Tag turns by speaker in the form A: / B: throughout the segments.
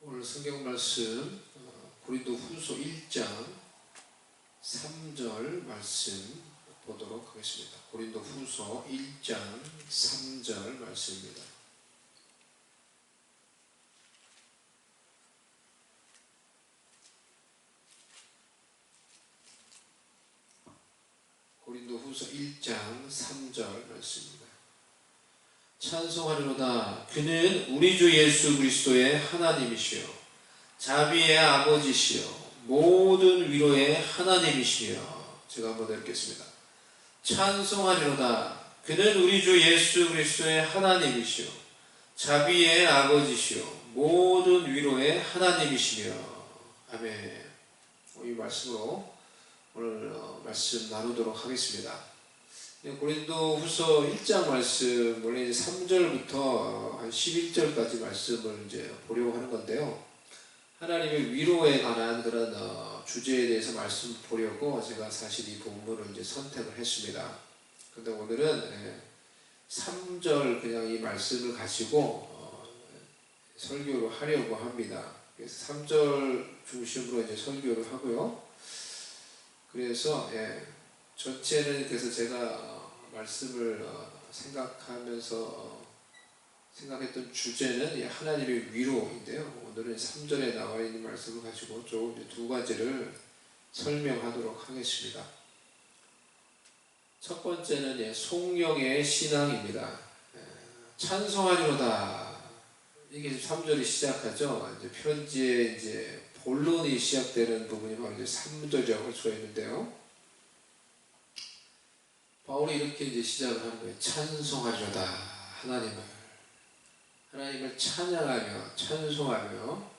A: 오늘 성경 말씀 고린도후서 1장 3절 말씀 보도록 하겠습니다. 고린도후서 1장 3절 말씀입니다. 고린도후서 1장 3절 말씀입니다. 찬송하리로다. 그는 우리 주 예수 그리스도의 하나님이시요 자비의 아버지시요 모든 위로의 하나님이시요. 제가 한번 읽겠습니다. 찬송하리로다. 그는 우리 주 예수 그리스도의 하나님이시요 자비의 아버지시요 모든 위로의 하나님이시며. 아멘. 이 말씀으로 오늘 말씀 나누도록 하겠습니다. 고린도후서 1장 말씀, 원래 이제 3절부터 한 11절까지 말씀을 이제 보려고 하는 건데요. 하나님의 위로에 관한 그런 주제에 대해서 말씀 보려고 제가 사실 이 본문을 이제 선택을 했습니다. 그런데 오늘은 3절 그냥 이 말씀을 가지고 설교를 하려고 합니다. 그래서 3절 중심으로 이제 설교를 하고요. 그래서 전체는 그래서 제가 말씀을 생각하면서 생각했던 주제는 하나님의 위로인데요. 오늘은 3절에 나와 있는 말씀을 가지고 조금 두 가지를 설명하도록 하겠습니다. 첫 번째는 송영의 신앙입니다. 찬송하리로다. 이게 3절이 시작하죠. 이제 편지의 이제 본론이 시작되는 부분이 바로 이제 3절이라고 할 수가 있는데요. 바울이 이렇게 이제 시작을 하는 거예요. 찬송하리로다. 하나님을 찬양하며 찬송하며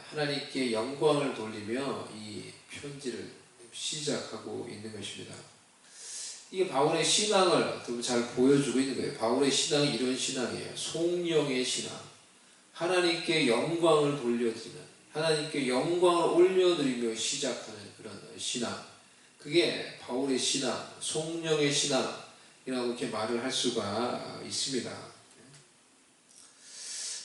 A: 하나님께 영광을 돌리며 이 편지를 시작하고 있는 것입니다. 이게 바울의 신앙을 좀 잘 보여주고 있는 거예요. 바울의 신앙이 이런 신앙이에요. 송영의 신앙. 하나님께 영광을 돌려드리는, 하나님께 영광을 올려드리며 시작하는 그런 신앙. 그게 바울의 신앙, 송영의 신앙이라고 이렇게 말을 할 수가 있습니다.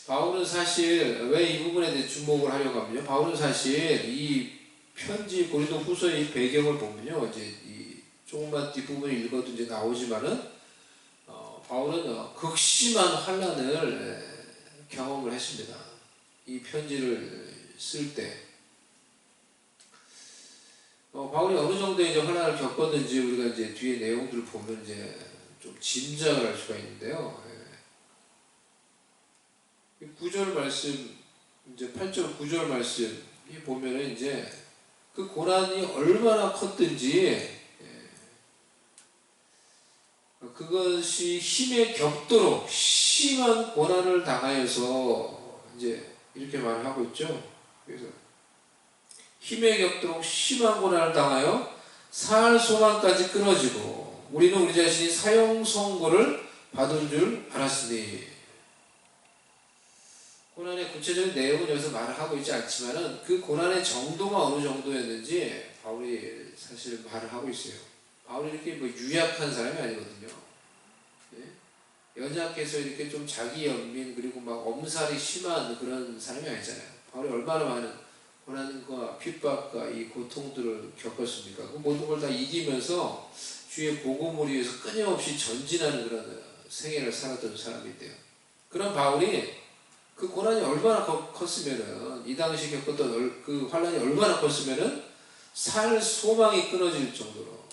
A: 바울은 사실 왜 이 부분에 대해 주목을 하려고 하면요. 바울은 사실 이 편지 고린도후서의 이 배경을 보면요. 이제 이 조금만 뒷부분을 읽어도 이제 나오지만은 바울은 극심한 환난을 경험을 했습니다. 이 편지를 쓸 때. 바울이 어느 정도 이제 환난을 겪었는지 우리가 이제 뒤에 내용들을 보면 이제 좀 짐작을 할 수가 있는데요. 9절 말씀, 이제 8절, 9절 말씀, 이 보면은 이제 그 고난이 얼마나 컸든지, 그것이 힘에 겹도록 심한 고난을 당하여서 이제 이렇게 말을 하고 있죠. 그래서 힘에 겹도록 심한 고난을 당하여 살 소망까지 끊어지고 우리는 우리 자신이 사형 선고를 받은 줄 알았으니. 고난의 구체적인 내용은 여기서 말을 하고 있지 않지만은 그 고난의 정도가 어느 정도였는지 바울이 사실 말을 하고 있어요. 바울이 이렇게 뭐 유약한 사람이 아니거든요. 연약해서 이렇게 좀 자기 연민 그리고 막 엄살이 심한 그런 사람이 아니잖아요. 바울이 얼마나 많은 고난과 핍박과 이 고통들을 겪었습니까? 그 모든 걸 다 이기면서 주의 복음을 위해서 끊임없이 전진하는 그런 생애를 살았던 사람인데요. 그런 바울이 그 고난이 얼마나 컸으면은, 이 당시 겪었던 그 환난이 얼마나 컸으면은 살 소망이 끊어질 정도로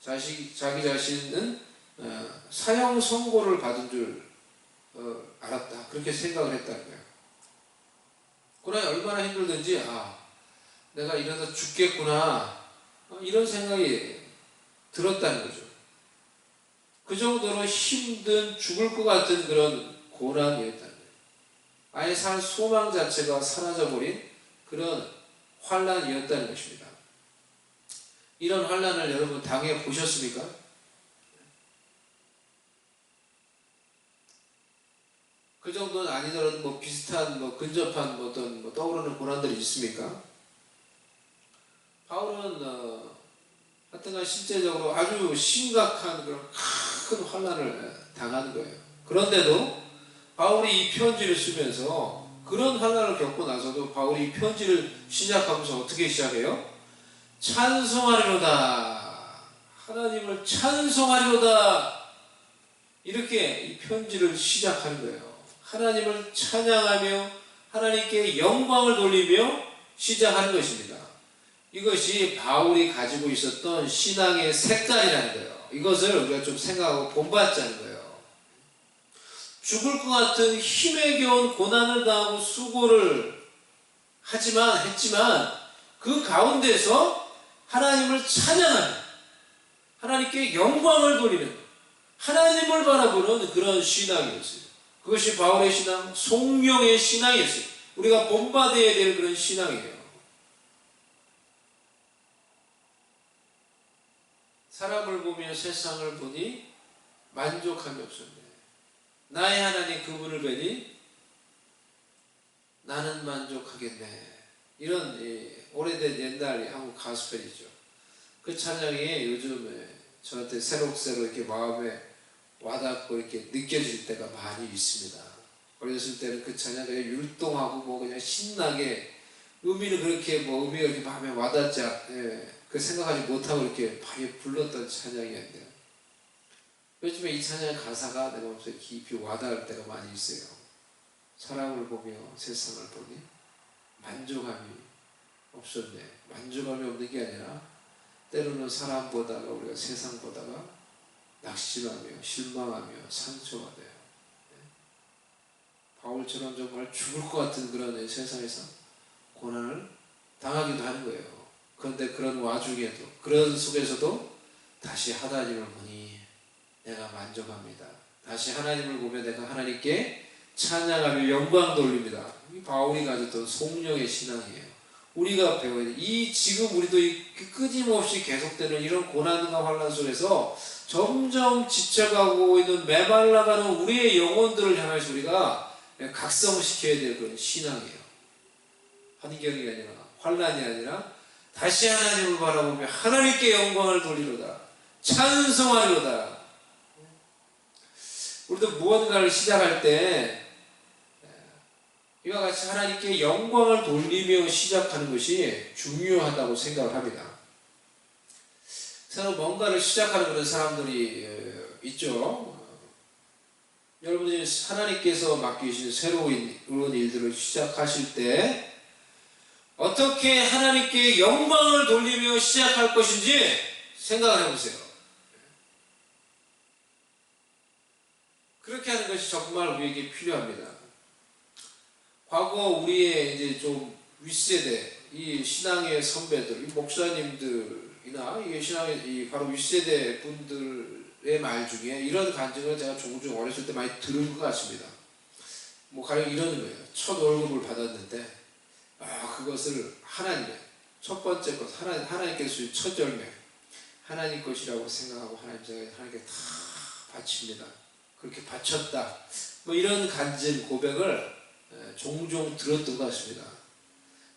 A: 자기 자신은 사형 선고를 받은 줄 알았다. 그렇게 생각을 했다는 거예요. 고난이 얼마나 힘들든지 내가 이러다 죽겠구나 이런 생각이 들었다는 거죠. 그 정도로 힘든 죽을 것 같은 그런 고난이었다는 거예요. 아예 살 소망 자체가 사라져버린 그런 환난이었다는 것입니다. 이런 환난을 여러분 당해 보셨습니까? 그 정도는 아니더라도 뭐 비슷한 근접한 어떤 떠오르는 고난들이 있습니까? 바울은 하여튼간 실제적으로 아주 심각한 그런 큰 환난을 당하는 거예요. 그런데도 바울이 이 편지를 쓰면서 그 그런 환난을 겪고 나서도 바울이 편지를 시작하면서 어떻게 시작해요? 찬송하리로다. 하나님을 찬송하리로다. 이렇게 이 편지를 시작하는 거예요. 하나님을 찬양하며 하나님께 영광을 돌리며 시작하는 것입니다. 이것이 바울이 가지고 있었던 신앙의 색깔이라는 거예요. 이것을 우리가 좀 생각하고 본받자는 거예요. 죽을 것 같은 힘에 겨운 고난을 당하고 수고를 했지만 그 가운데서 하나님을 찬양하는, 하나님께 영광을 돌리는, 하나님을 바라보는 그런 신앙이었어요. 그것이 바울의 신앙, 성령의 신앙이었어요. 우리가 본받아야 될 그런 신앙이에요. 사람을 보며 세상을 보니 만족함이 없었네. 나의 하나님 그분을 뵈니 나는 만족하겠네. 이런 오래된 옛날 한국 가스펠이죠. 그 찬양이 요즘에 저한테 새록새록 이렇게 마음에 와닿고 이렇게 느껴질 때가 많이 있습니다. 어렸을 때는 그 찬양 그냥 율동하고 뭐 그냥 신나게 의미는 그렇게 뭐 의미가 이렇게 마음에 와닿지 그 생각하지 못하고 이렇게 많이 불렀던 찬양이었는데요. 요즘에 이 찬양의 가사가 내 마음속에 깊이 와닿을 때가 많이 있어요. 사람을 보며 세상을 보니 만족함이 없었네. 만족함이 없는 게 아니라 때로는 사람보다가 우리가 세상보다가 낙심하며 실망하며 상처가 돼요. 바울처럼 정말 죽을 것 같은 그런 세상에서 고난을 당하기도 하는 거예요. 그런데 그런 와중에도, 그런 속에서도 다시 하나님을 보니 내가 만족합니다. 다시 하나님을 보며 내가 하나님께 찬양하며 영광 돌립니다. 이 바울이 가졌던 성령의 신앙이에요. 우리가 배워야 돼. 지금 우리도 끊임없이 계속되는 이런 고난과 환난 속에서 점점 지쳐가고 있는 메말라가는 우리의 영혼들을 향해서 우리가 각성시켜야 될 그런 신앙이에요. 환경이 아니라 환난이 아니라 다시 하나님을 바라보며 하나님께 영광을 돌리로다. 찬송하리로다. 우리도 무언가를 시작할 때 이와 같이 하나님께 영광을 돌리며 시작하는 것이 중요하다고 생각을 합니다. 새로 뭔가를 시작하는 그런 사람들이 있죠. 여러분들이 하나님께서 맡기신 새로운 일들을 시작하실 때 어떻게 하나님께 영광을 돌리며 시작할 것인지 생각을 해보세요. 그렇게 하는 것이 정말 우리에게 필요합니다. 과거 우리의 이제 좀 윗세대, 이 신앙의 선배들, 이 목사님들이나 이 신앙의 바로 윗세대 분들의 말 중에 이런 간증을 제가 종종 어렸을 때 많이 들은 것 같습니다. 뭐 가령 이러는 거예요. 첫 월급을 받았는데 그것을 하나님의 첫 번째 것, 하나님께서 주신 첫 열매, 하나님 것이라고 생각하고 하나님께 다 바칩니다. 그렇게 바쳤다. 뭐 이런 간증 고백을 종종 들었던 것 같습니다.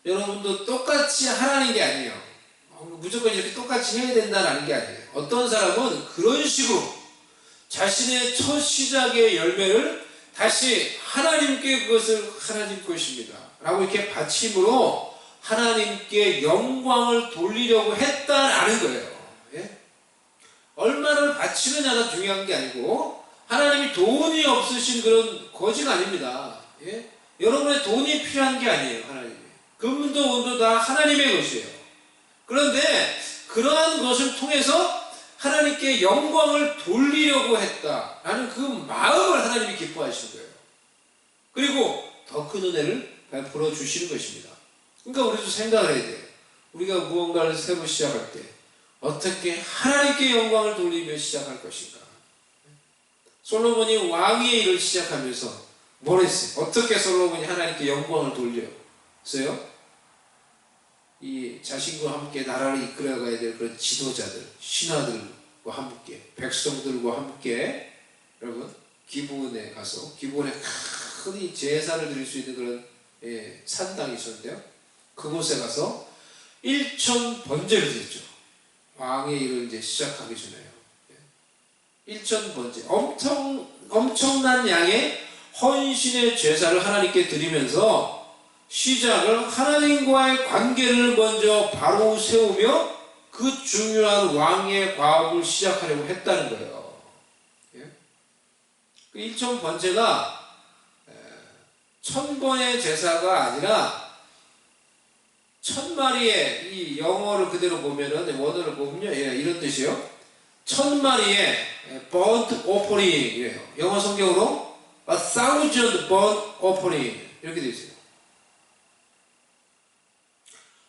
A: 여러분도 똑같이 하라는 게 아니에요. 무조건 이렇게 똑같이 해야 된다는 게 아니에요. 어떤 사람은 그런 식으로 자신의 첫 시작의 열매를 다시 하나님께 그것을 하나님 것입니다 라고 이렇게 바침으로 하나님께 영광을 돌리려고 했다라는 거예요. 예? 얼마를 바치느냐가 중요한 게 아니고 하나님이 돈이 없으신 그런 거지가 아닙니다. 예? 여러분의 돈이 필요한 게 아니에요. 하나님이. 금도 은도 다 하나님의 것이에요. 그런데 그러한 것을 통해서 하나님께 영광을 돌리려고 했다라는 그 마음을 하나님이 기뻐하시는 거예요. 그리고 더 큰 은혜를 베풀어 주시는 것입니다. 그러니까 우리도 생각을 해야 돼요. 우리가 무언가를 새로 시작할 때 어떻게 하나님께 영광을 돌리며 시작할 것인가. 솔로몬이 왕위의 일을 시작하면서 뭘 했어요? 어떻게 솔로몬이 하나님께 영광을 돌렸어요? 이 자신과 함께 나라를 이끌어가야 될 그런 지도자들, 신하들과 함께, 백성들과 함께, 여러분 기브온에 가서 기브온에 큰 제사를 드릴 수 있는 그런 산당이 있었는데요. 그곳에 가서 1천 번제를 드렸죠. 왕의 일을 이제 시작하기 전에요. 1천 번제, 엄청난 양의 헌신의 제사를 하나님께 드리면서 시작을 하나님과의 관계를 먼저 바로 세우며 그 중요한 왕의 과업을 시작하려고 했다는 거예요. 예? 그 일천 번제가 1000번의 제사가 아니라 1000마리의, 이 영어를 그대로 보면은, 원어를 보면요, 예, 이런 뜻이에요. 1000마리의 burnt offering이에요. 영어 성경으로 a thousand burnt offering 이렇게 되어 있어요.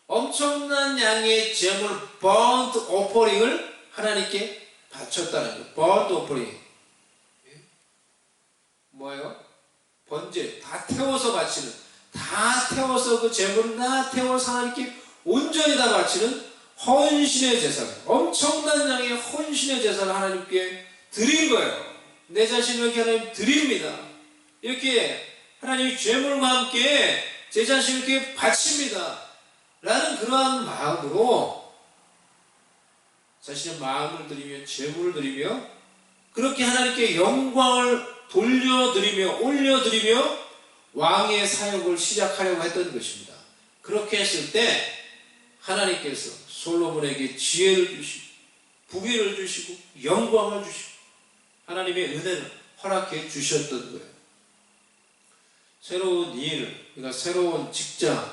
A: 엄청난 양의 제물 burnt offering을 하나님께 바쳤다는 거예요. burnt offering. 뭐예요? 번제, 다 태워서 바치는, 다 태워서 그 제물을 다 태워서 하나님께 온전히 다 바치는 헌신의 제사를, 엄청난 양의 헌신의 제사를 하나님께 드린 거예요. 내 자신을 이렇게 하나님 드립니다. 이렇게 하나님이 제물과 함께 제 자신을 이렇게 바칩니다. 라는 그러한 마음으로 자신의 마음을 드리며 제물을 드리며 그렇게 하나님께 영광을 돌려드리며 올려드리며 왕의 사역을 시작하려고 했던 것입니다. 그렇게 했을 때 하나님께서 솔로몬에게 지혜를 주시고 부귀를 주시고 영광을 주시고 하나님의 은혜를 허락해 주셨던 거예요. 새로운 일, 그러니까 새로운 직장에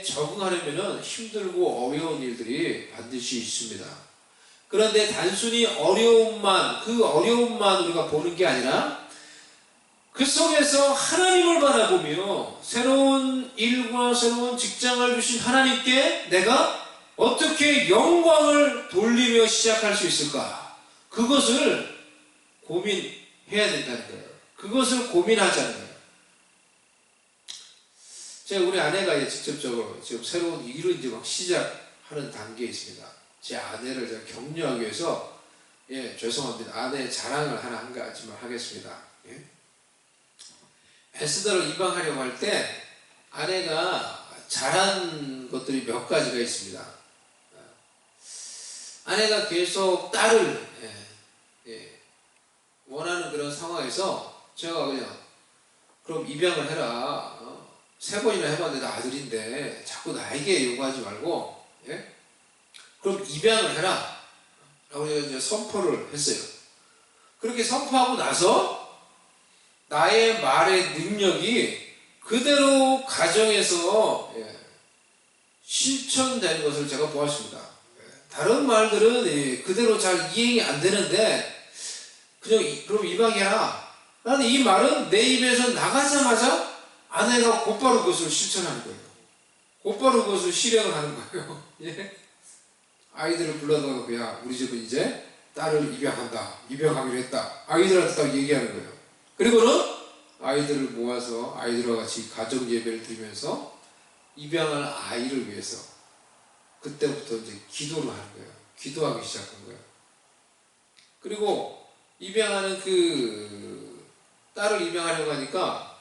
A: 적응하려면 힘들고 어려운 일들이 반드시 있습니다. 그런데 단순히 그 어려움만 우리가 보는 게 아니라 그 속에서 하나님을 바라보며 새로운 일과 새로운 직장을 주신 하나님께 내가 어떻게 영광을 돌리며 시작할 수 있을까? 그것을 고민해야 된다는 거예요. 그것을 고민하자는 거예요. 제가 우리 아내가 직접적으로 지금 새로운 일을 이제 막 시작하는 단계에 있습니다. 제 아내를 제가 격려하기 위해서, 죄송합니다. 아내 자랑을 한 가지만 하겠습니다. 에스더를 입양하려고 할 때 아내가 잘한 것들이 몇 가지가 있습니다. 아내가 계속 딸을 원하는 그런 상황에서 제가 그냥 그럼 입양을 해라. 3번이나 해봤는데 나 아들인데 자꾸 나에게 요구하지 말고 그럼 입양을 해라. 라고 이제 선포를 했어요. 그렇게 선포하고 나서 나의 말의 능력이 그대로 가정에서 실천되는 것을 제가 보았습니다. 다른 말들은 그대로 잘 이행이 안 되는데 그냥 그럼 입양해라. 나는 이 말은 내 입에서 나가자마자 아내가 곧바로 그것을 실천하는 거예요. 곧바로 그것을 실행을 하는 거예요. 아이들을 불러다가 야 우리 집은 이제 딸을 입양한다. 입양하기로 했다. 아이들한테 딱 얘기하는 거예요. 그리고는 아이들을 모아서 아이들과 같이 가정 예배를 드리면서 입양할 아이를 위해서 그때부터 이제 기도를 하는 거예요. 기도하기 시작한 거예요. 그리고 입양하는 그 딸을 입양하려고 하니까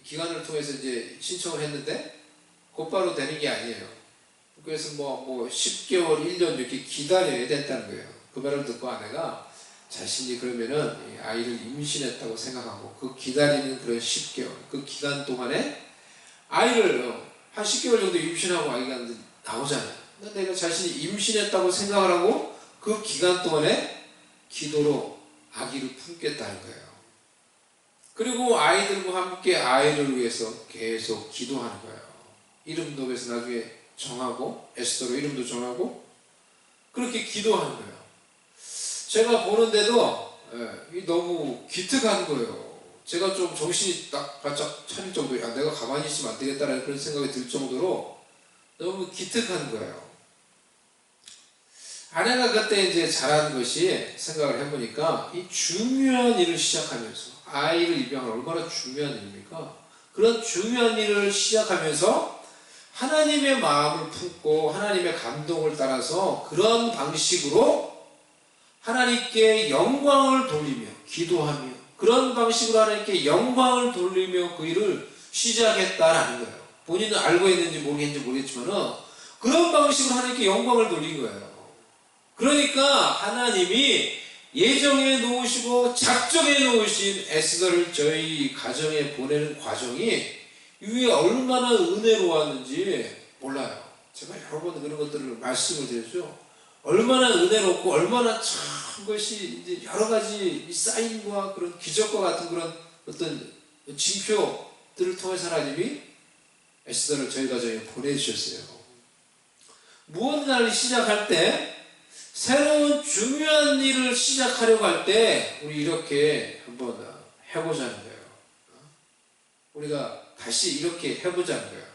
A: 기관을 통해서 이제 신청을 했는데 곧바로 되는 게 아니에요. 그래서 뭐 10개월, 1년 이렇게 기다려야 된다는 거예요. 그 말을 듣고 아내가 자신이 그러면은 아이를 임신했다고 생각하고 그 기다리는 그런 10개월, 그 기간 동안에 아이를 한 10개월 정도 임신하고 아이가 나오잖아요. 근데 내가 자신이 임신했다고 생각을 하고 그 기간 동안에 기도로 아기를 품겠다는 거예요. 그리고 아이들과 함께 아이를 위해서 계속 기도하는 거예요. 이름도 그래서 나중에 정하고 에스더로 이름도 정하고 그렇게 기도하는 거예요. 제가 보는데도 너무 기특한 거예요. 제가 좀 정신이 딱 바짝 차릴 정도로 내가 가만히 있으면 안 되겠다라는 그런 생각이 들 정도로 너무 기특한 거예요. 아내가 그때 이제 잘한 것이 생각을 해보니까 이 중요한 일을 시작하면서 아이를 입양하는 얼마나 중요한 일입니까? 그런 중요한 일을 시작하면서 하나님의 마음을 품고 하나님의 감동을 따라서 그런 방식으로 하나님께 영광을 돌리며 기도하며 그런 방식으로 하나님께 영광을 돌리며 그 일을 시작했다라는 거예요. 본인은 알고 있는지 모르겠지만 그런 방식으로 하나님께 영광을 돌린 거예요. 그러니까 하나님이 예정해 놓으시고 작정해 놓으신 에스더를 저희 가정에 보내는 과정이 이게 얼마나 은혜로웠는지 몰라요. 제가 여러 번 그런 것들을 말씀을 드렸죠. 얼마나 은혜롭고 얼마나 참 것이 이제 여러 가지 이 사인과 그런 기적과 같은 그런 어떤 징표들을 통해서 하나님이 에스더를 저희 가정에 보내주셨어요. 무언가를 시작할 때, 새로운 중요한 일을 시작하려고 할 때 우리 이렇게 한번 해보자는 거예요. 우리가 다시 이렇게 해보자는 거예요.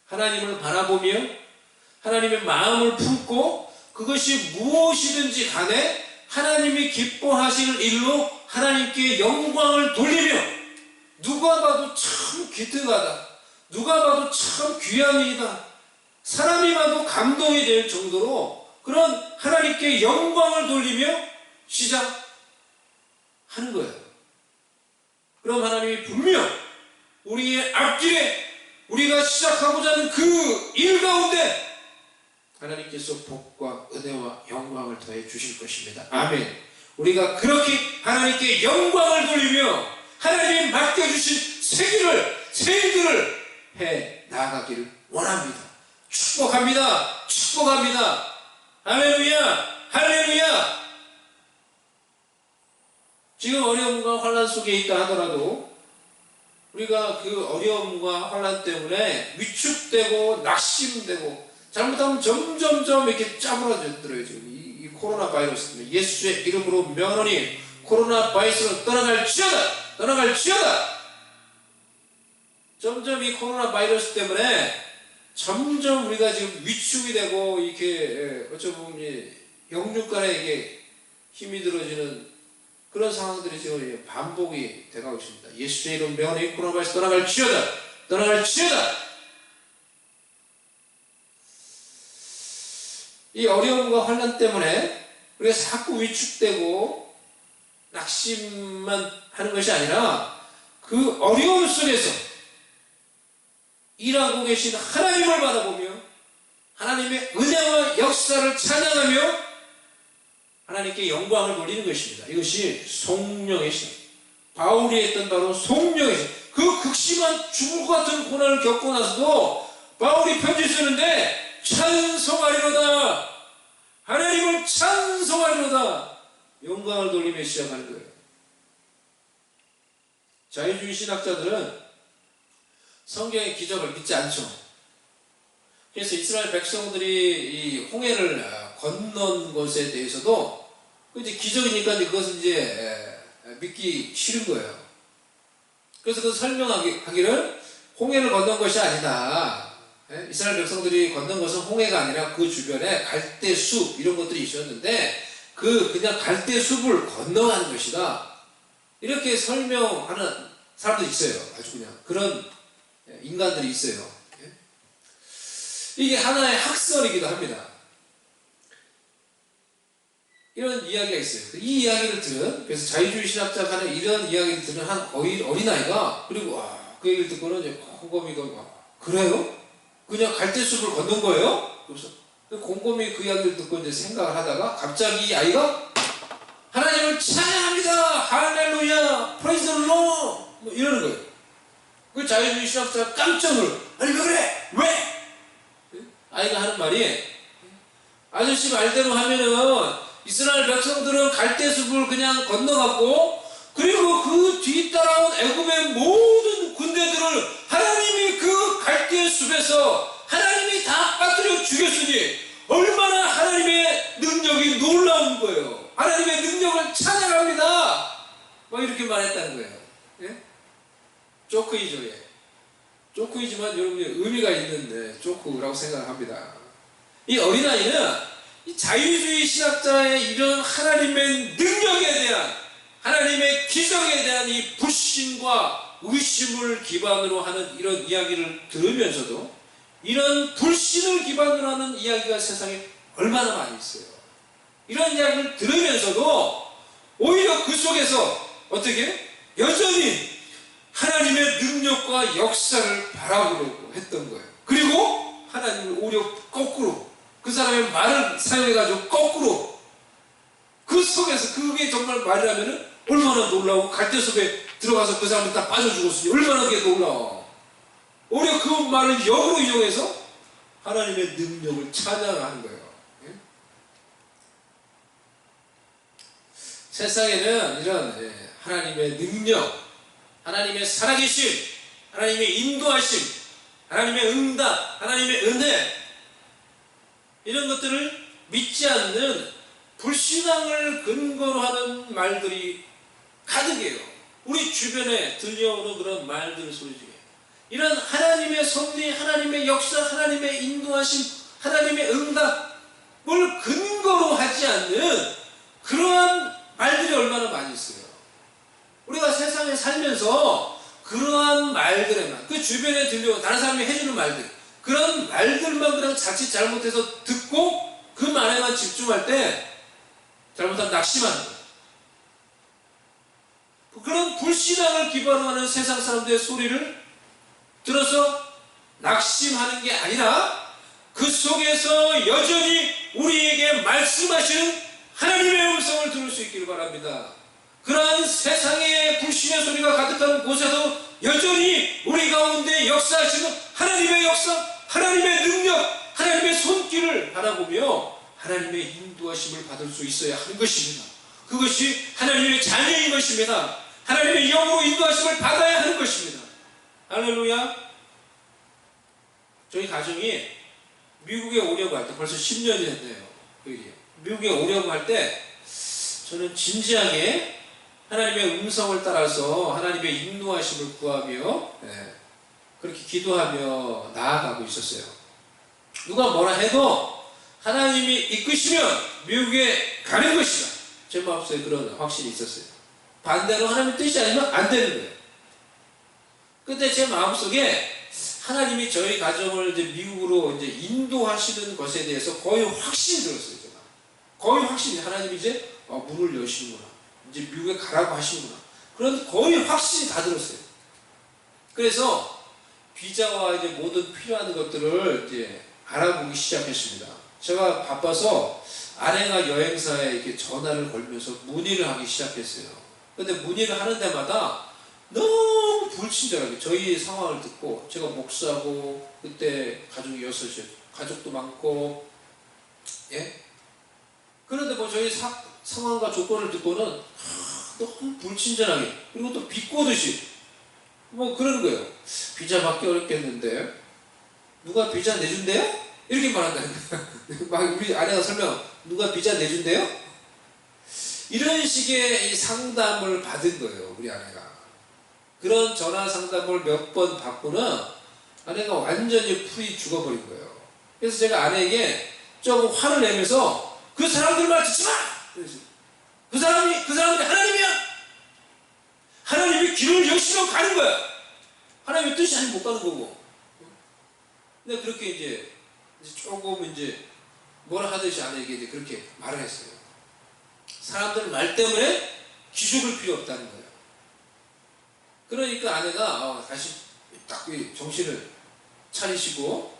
A: 하나님을 바라보며 하나님의 마음을 품고 그것이 무엇이든지 간에 하나님이 기뻐하시는 일로 하나님께 영광을 돌리며, 누가 봐도 참 기특하다, 누가 봐도 참 귀한 일이다, 사람이 봐도 감동이 될 정도로 그런 하나님께 영광을 돌리며 시작하는 거예요. 그럼 하나님이 분명 우리의 앞길에 우리가 시작하고자 하는 그 일 가운데 하나님께서 복과 은혜와 영광을 더해 주실 것입니다. 아멘. 우리가 그렇게 하나님께 영광을 돌리며 하나님이 맡겨주신 새 일들을 해 나가기를 원합니다. 축복합니다. 축복합니다. 할렐루야, 할렐루야. 지금 어려움과 환난 속에 있다 하더라도 우리가 그 어려움과 환난 때문에 위축되고 낙심되고 잘못하면 점점점 이렇게 짜부러져들어요. 지금 이 코로나 바이러스 때문에 예수의 이름으로 명하노니 코로나 바이러스로 떠나갈지어다, 떠나갈지어다. 점점 이 코로나 바이러스 때문에 점점 우리가 지금 위축이 되고 이렇게 어쩌면 영육간에 이게 힘이 들어지는 그런 상황들이 지금 반복이 되고 있습니다. 예수의 이름 명하노니 코로나 바이러스 떠나갈지어다, 떠나갈지어다. 이 어려움과 환난 때문에 우리가 자꾸 위축되고 낙심만 하는 것이 아니라 그 어려움 속에서 일하고 계신 하나님을 바라보며 하나님의 은혜와 역사를 찬양하며 하나님께 영광을 돌리는 것입니다. 이것이 성령의 신, 바울이 했던 바로 성령의 신. 그 극심한 죽을 것 같은 고난을 겪고 나서도 바울이 편지 쓰는데 찬송하리로다, 하나님을 찬송하리로다, 영광을 돌리며 시작하는 거예요. 자유주의 신학자들은 성경의 기적을 믿지 않죠. 그래서 이스라엘 백성들이 이 홍해를 건넌 것에 대해서도 이제 기적이니까 그것은 이제 믿기 싫은 거예요. 그래서 그 설명하기를 홍해를 건넌 것이 아니다. 이스라엘 백성들이 건넌 것은 홍해가 아니라 그 주변에 갈대숲 이런 것들이 있었는데 그냥 갈대숲을 건너가는 것이다. 이렇게 설명하는 사람도 있어요. 아주 그냥 그런 인간들이 있어요. 이게 하나의 학설이기도 합니다. 이런 이야기가 있어요. 이 이야기를 들은, 그래서 자유주의 신학자 간에 이런 이야기를 들은 한 어린아이가, 그리고 그 얘기를 듣고는 이제 곰곰이가 그래요? 그냥 갈대숲을 건넌 거예요? 그래서 곰곰이 그 이야기를 듣고 이제 생각을 하다가 갑자기 이 아이가 하나님을 찬양합니다, 할렐루야, 프레이즈 더 로드, 뭐 이러는 거예요. 그 자유주의 신학자가 깜짝 놀라. 아니 왜 그래? 왜? 아이가 하는 말이, 아저씨 말대로 하면은 이스라엘 백성들은 갈대숲을 그냥 건너갔고, 그리고 그 뒤따라온 애굽의 모든 군대들을 하나님이 그 갈대숲에서 하나님이 다 빠뜨려 죽였으니 얼마나 하나님의 능력이 놀라운 거예요. 하나님의 능력을 찬양합니다. 막 이렇게 말했다는 거예요. 예? 조크이죠. 예. 조크이지만 여러분이 의미가 있는 조크라고 생각합니다. 이 어린아이는 이 자유주의 신학자의 이런 하나님의 능력에 대한, 하나님의 기적에 대한 이 불신과 의심을 기반으로 하는 이런 이야기를 들으면서도, 이런 불신을 기반으로 하는 이야기가 세상에 얼마나 많이 있어요. 이런 이야기를 들으면서도 오히려 그 속에서 어떻게 여전히 하나님의 능력과 역사를 바라보려고 했던 거예요. 그리고 하나님을 오히려 거꾸로, 그 사람의 말을 사용해가지고 거꾸로 그 속에서 그게 정말 말이라면은 얼마나 놀라워. 갈대숲에 들어가서 그 사람들 다 빠져 죽었으니 얼마나 그게 놀라워. 오히려 그 말을 역으로 이용해서 하나님의 능력을 찬양하는 거예요. 예? 세상에는 이런 하나님의 능력, 하나님의 살아계심, 하나님의 인도하심, 하나님의 응답, 하나님의 은혜, 이런 것들을 믿지 않는 불신앙을 근거로 하는 말들이 가득해요. 우리 주변에 들려오는 그런 말들 소리 중에 이런 하나님의 섭리, 하나님의 역사, 하나님의 인도하심, 하나님의 응답을 근거로 하지 않는 그러한 말들이 얼마나 많이 있어요. 우리가 세상에 살면서 그러한 말들에만, 그 주변에 들려오는 다른 사람이 해주는 말들, 그런 말들만 그냥 자칫 잘못해서 듣고 그 말에만 집중할 때 잘못하면 낙심하는 거예요. 그런 불신앙을 기반으로 하는 세상 사람들의 소리를 들어서 낙심하는 게 아니라 그 속에서 여전히 우리에게 말씀하시는 하나님의 음성을 들을 수 있기를 바랍니다. 그러한 세상의 불신의 소리가 가득한 곳에도 여전히 우리 가운데 역사하시는 하나님의 역사, 하나님의 능력, 하나님의 손길을 바라보며 하나님의 인도하심을 받을 수 있어야 하는 것입니다. 그것이 하나님의 자녀인 것입니다. 하나님의 영으로 인도하심을 받아야 하는 것입니다. 할렐루야. 저희 가정이 미국에 오려고 할 때 벌써 10년이 됐네요. 미국에 오려고 할 때 저는 진지하게 하나님의 음성을 따라서 하나님의 인도하심을 구하며 그렇게 기도하며 나아가고 있었어요. 누가 뭐라 해도 하나님이 이끄시면 미국에 가는 것이다. 제 마음속에 그런 확신이 있었어요. 반대로 하나님 뜻이 아니면 안 되는 거예요. 근데 제 마음속에 하나님이 저희 가정을 이제 미국으로 이제 인도하시는 것에 대해서 거의 확신이 들었어요. 제가. 거의 확신이, 하나님이 이제 문을 여시는구나. 이제 미국에 가라고 하시는구나. 그런 거의 확신이 다 들었어요. 그래서 비자와 이제 모든 필요한 것들을 이제 알아보기 시작했습니다. 제가 바빠서 아내가 여행사에 이렇게 전화를 걸면서 문의를 하기 시작했어요. 근데 문의를 하는 데마다 너무 불친절하게 저희 상황을 듣고, 제가 목사고 그때 가족이 6이요. 가족도 많고, 예? 그런데 뭐 저희 상황과 조건을 듣고는 너무 불친절하게, 그리고 또 비꼬듯이 뭐 그러는 거예요. 비자 받기 어렵겠는데 누가 비자 내준대요? 이렇게 말한다는 거예요. 막 우리 아내가 설명, 누가 비자 내준대요? 이런 식의 이 상담을 받은 거예요, 우리 아내가. 그런 전화 상담을 몇 번 받고는 아내가 완전히 풀이 죽어버린 거예요. 그래서 제가 아내에게 조금 화를 내면서 그 사람들 말 듣지 마! 그 사람들이 하나님이야! 하나님이 길을 여시면 가는 거야! 하나님의 뜻이 아니면 못 가는 거고. 근데 그렇게 이제 조금 이제 뭐라 하듯이 아내에게 이제 그렇게 말을 했어요. 사람들 말 때문에 기죽을 필요 없다는 거예요. 그러니까 아내가 다시 딱 정신을 차리시고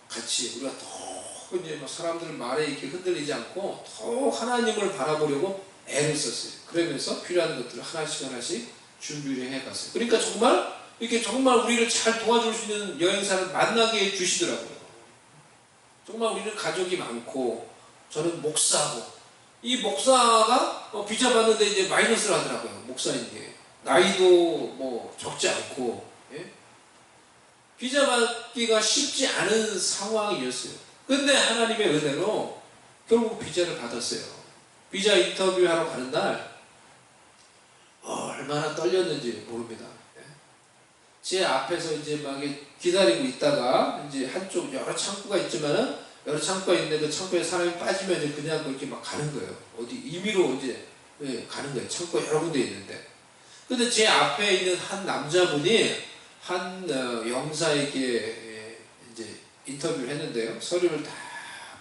A: 같이 우리가 더 이제 막 사람들 말에 이렇게 흔들리지 않고 더 하나님을 바라보려고 애를 썼어요. 그러면서 필요한 것들을 하나씩 준비를 해갔어요. 그러니까 정말 이렇게 정말 우리를 잘 도와줄 수 있는 여행사를 만나게 해주시더라고요. 정말 우리는 가족이 많고 저는 목사고, 이 목사가 비자 받는데 이제 마이너스를 하더라고요. 목사인 게 나이도 뭐 적지 않고, 예? 비자 받기가 쉽지 않은 상황이었어요. 근데 하나님의 은혜로 결국 비자를 받았어요. 비자 인터뷰하러 가는 날 얼마나 떨렸는지 모릅니다. 제 앞에서 이제 막 기다리고 있다가 이제 한쪽 여러 창구가 있지만은 여러 창구가 있는데 그 창구에 사람이 빠지면 이제 그냥 그렇게 막 가는 거예요. 어디 임의로 이제 가는 거예요. 창구가 여러 군데 있는데. 근데 제 앞에 있는 한 남자분이 한 영사에게 이제 인터뷰를 했는데요. 서류를 다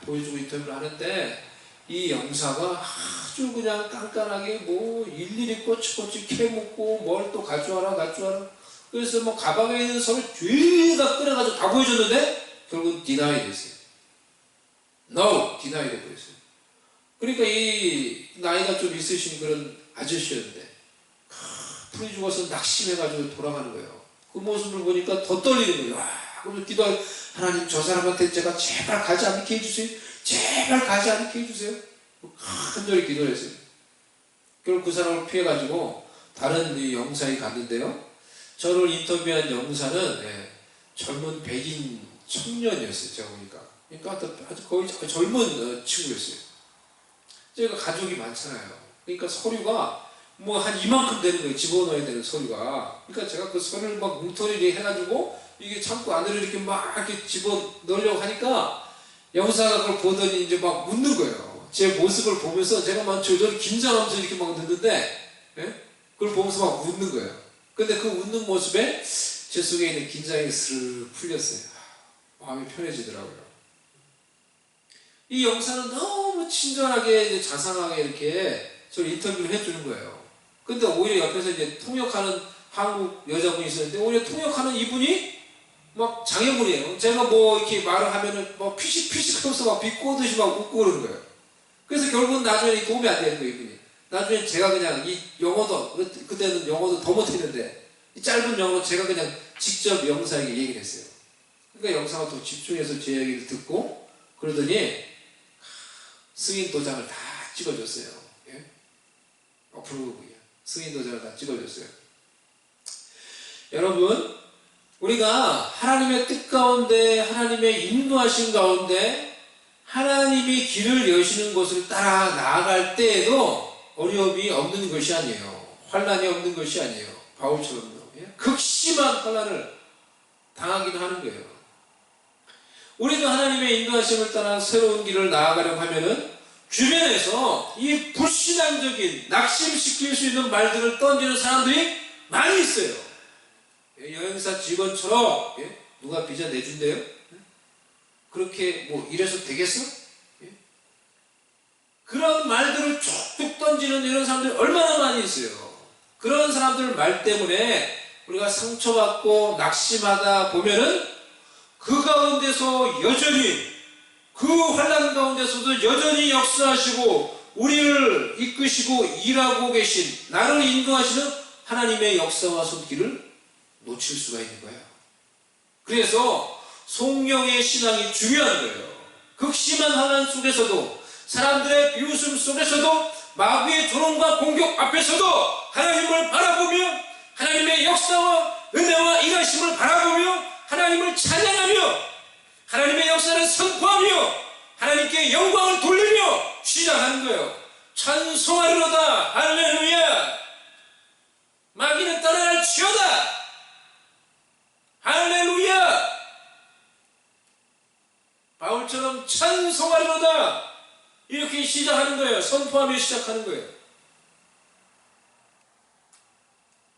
A: 보여주고 인터뷰를 하는데 이 영사가 아주 그냥 깐깐하게 뭐 일일이 꼬치꼬치 캐묻고 뭘 또 가져와라. 그래서 뭐 가방에 있는 서류 죄다 꺼내가지고 다 보여줬는데 결국은 디나이 됐어요. No! 디나이 돼버렸어요. 그러니까 이 나이가 좀 있으신 그런 아저씨였는데 풀이 죽어서 낙심해가지고 돌아가는 거예요. 그 모습을 보니까 더 떨리는 거예요. 와, 그러면 기도 하나님 저 사람한테 제가 제발 가지 않게 해주세요. 제발 가지 않게 해주세요. 간절히 기도를 했어요. 결국 그 사람을 피해가지고 다른 이 영사에 갔는데요. 저를 인터뷰한 영사는 젊은 백인 청년이었어요. 제가 보니까. 그러니까 아주 거의 젊은 친구였어요. 제가 가족이 많잖아요. 그러니까 서류가 뭐 한 이만큼 되는 거예요. 집어넣어야 되는 서류가. 그러니까 제가 그 서류를 막 뭉텅이 해가지고 이게 창고 안으로 이렇게 막 이렇게 집어넣으려고 하니까 영사가 그걸 보더니 이제 막 묻는 거예요. 제 모습을 보면서 제가 막 저절로 긴장하면서 이렇게 막 듣는데, 그걸 보면서 막 웃는 거예요. 근데 그 웃는 모습에 제 속에 있는 긴장이 스르르 풀렸어요. 마음이 편해지더라고요. 이 영사는 너무 친절하게 이제 자상하게 이렇게 저를 인터뷰를 해주는 거예요. 근데 오히려 옆에서 이제 통역하는 한국 여자분이 있었는데 오히려 통역하는 이분이 막 장애물이에요. 제가 뭐 이렇게 말을 하면은 막 피식피식 하면서 막 비꼬듯이 막 웃고 그러는 거예요. 그래서 결국은 나중에 도움이 안 되는 거예요, 이분이. 나중에 제가 그냥 이 영어도, 그때는 영어도 더 못했는데 이 짧은 영어로 제가 그냥 직접 영사에게 얘기를 했어요. 그러니까 영사가 더 집중해서 제 얘기를 듣고 그러더니 승인 도장을 다 찍어줬어요. 예? 어프로브야. 승인 도장을 다 찍어줬어요. 여러분, 우리가 하나님의 뜻 가운데, 하나님의 인도하신 가운데, 하나님이 길을 여시는 곳을 따라 나아갈 때에도 어려움이 없는 것이 아니에요. 환난이 없는 것이 아니에요. 바울처럼요. 극심한 환난을 당하기도 하는 거예요. 우리도 하나님의 인도하심을 따라 새로운 길을 나아가려고 하면은 주변에서 이 불신앙적인 낙심시킬 수 있는 말들을 던지는 사람들이 많이 있어요. 여행사 직원처럼 누가 비자 내준대요? 그렇게 뭐 이래서 되겠어? 그런 말들을 툭툭 던지는 이런 사람들이 얼마나 많이 있어요. 그런 사람들 말 때문에 우리가 상처받고 낙심하다 보면은 그 가운데서 여전히 그 환난 가운데서도 여전히 역사하시고 우리를 이끄시고 일하고 계신 나를 인도하시는 하나님의 역사와 손길을 놓칠 수가 있는 거예요. 그래서 성령의 신앙이 중요한 거예요. 극심한 환난 속에서도 사람들의 비웃음 속에서도 마귀의 조롱과 공격 앞에서도 하나님을 바라보며 하나님의 역사와 은혜와 일하심을 바라보며 하나님을 찬양하며 하나님의 역사를 선포하며 하나님께 영광을 돌리며 시작하는 거예요. 찬송하리로다. 할렐루야. 마귀는 떠나갈지어다. 할렐루야. 바울처럼 찬송하리로다. 이렇게 시작하는 거예요. 선포하며 시작하는 거예요.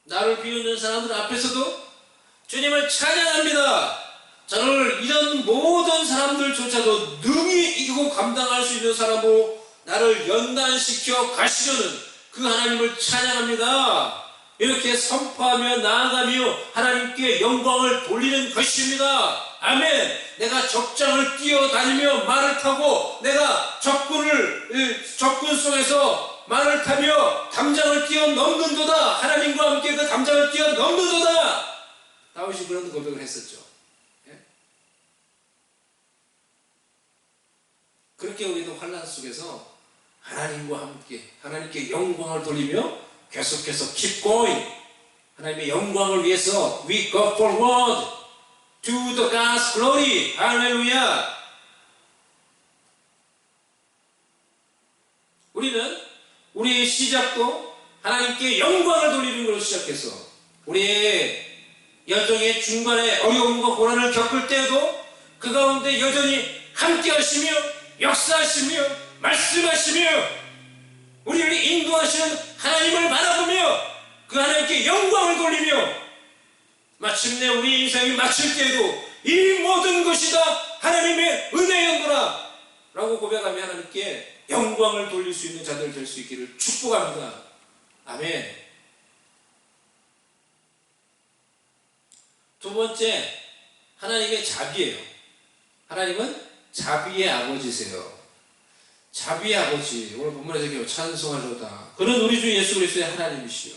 A: 나를 비웃는 사람들 앞에서도 주님을 찬양합니다. 저를 이런 모든 사람들조차도 능히 이기고 감당할 수 있는 사람으로 나를 연단시켜 가시려는 그 하나님을 찬양합니다. 이렇게 선포하며 나아가며 하나님께 영광을 돌리는 것입니다. 아멘. 내가 적장을 뛰어다니며 말을 타고 내가 적군 속에서 말을 타며 담장을 뛰어넘는도다. 하나님과 함께 그 담장을 뛰어넘는도다. 다윗이 그런 고백을 했었죠. 그렇게 우리도 환난 속에서 하나님과 함께 하나님께 영광을 돌리며 계속해서 keep going. 하나님의 영광을 위해서 we go forward to the God's glory. 할렐루야. 우리는 우리의 시작도 하나님께 영광을 돌리는 것으로 시작해서 우리의 여정의 중간에 어려움과 고난을 겪을 때에도 그 가운데 여전히 함께 하시며 역사하시며 말씀하시며 우리를 인도하시는 하나님을 바라보며 그 하나님께 영광을 돌리며 마침내 우리 인생이 마칠 때에도 이 모든 것이 다 하나님의 은혜였노라 라고 고백하며 하나님께 영광을 돌릴 수 있는 자들 될 수 있기를 축복합니다. 아멘. 두 번째, 하나님의 자비예요. 하나님은 자비의 아버지세요. 자비의 아버지, 오늘 본문에서 찬송하로다. 그는 우리 주 예수 그리스도의 하나님이시여,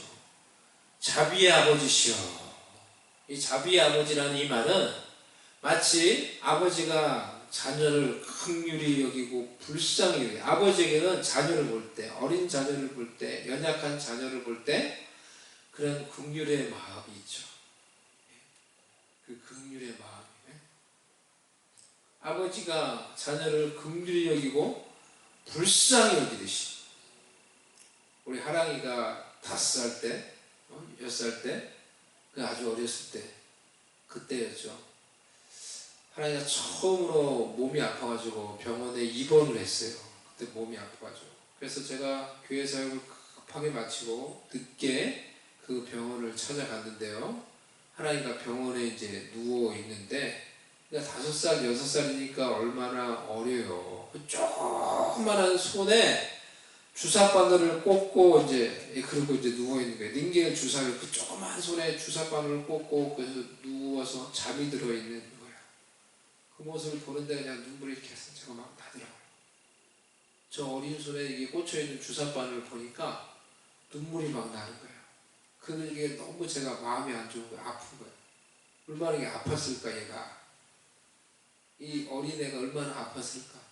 A: 자비의 아버지시여. 이 자비의 아버지라는 이 말은 마치 아버지가 자녀를 긍휼히 여기고 불쌍히 여기고, 아버지에게는 자녀를 볼 때, 어린 자녀를 볼 때, 연약한 자녀를 볼 때 그런 긍휼의 마음이 있죠. 그 긍휼의 마음. 아버지가 자녀를 긍휼히 여기고 불쌍히 여기듯이, 우리 하랑이가 5살 때, 6살 때, 그 아주 어렸을 때, 그때였죠. 하랑이가 처음으로 몸이 아파가지고 병원에 입원을 했어요. 그때 몸이 아파가지고. 그래서 제가 교회 사역을 급하게 마치고 늦게 그 병원을 찾아갔는데요. 하랑이가 병원에 이제 누워 있는데, 그러니까 5살, 6살이니까 얼마나 어려요. 그 조그만한 손에 주사 바늘을 꽂고 그러고 누워 있는 거예요. 링겔 주사를 그 조그만 손에 주사 바늘을 꽂고 그래서 누워서 잠이 들어 있는 거예요. 그 모습을 보는데 그냥 눈물이 이렇게 제가 막 나더라고요. 저 어린 손에 이게 꽂혀 있는 주사 바늘을 보니까 눈물이 막 나는 거예요. 그게 너무 제가 마음이 안 좋은 거예요. 아픈 거예요. 얼마나 이게 아팠을까 얘가. 이 어린애가 얼마나 아팠을까.